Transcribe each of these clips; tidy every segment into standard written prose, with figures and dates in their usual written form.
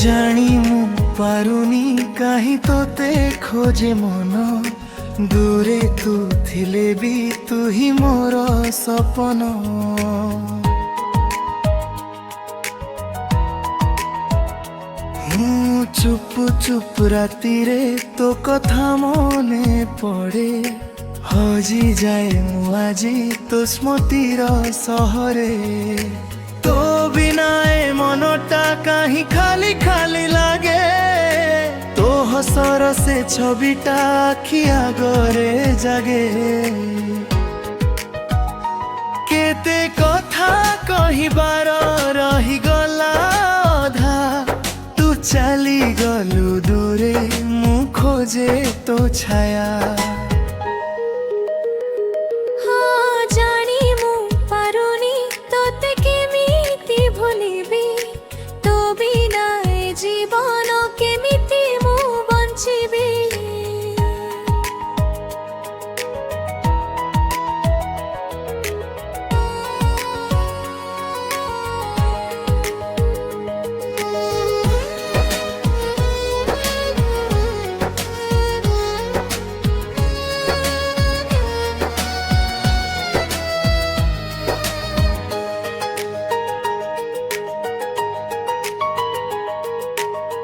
जानी मु पारुनी कहीं तोते खोजे मन दूरे तू थिले भी तू ही मोर सपन। चुप चुप राती रे तो कथा मने पड़े हजी जाए मु आजी तो स्मृतिर सहरे। तो बिना ए मनटा कहीं खाली खाली लागे तो हसर से छविटा आखि आगरे जागे। केते कथा कहिबार रही गला अधा तू चली गलु दूरे मु खोजे तो छाया।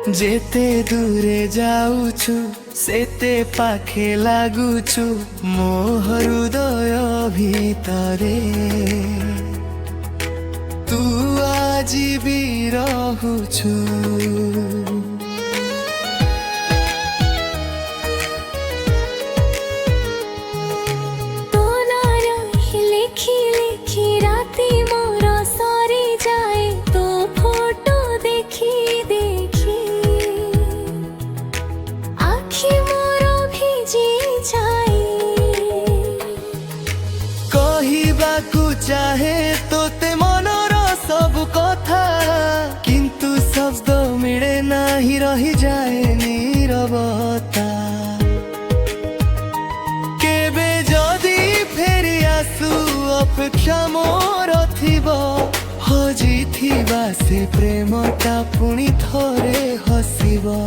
जेते दूरे जाऊछु सेते पाखे लागुछु मो हृदय भितरे तू आजी भी रहुछु। चाहे तोते मनर सब कथा किंतु शब्द मिले नहीं रही जाए नीरवता। केबे जदी फेरी आसु अपेक्षा मोर थिबो हजी थिबा से प्रेमटा पुणी थोरे हसिबो।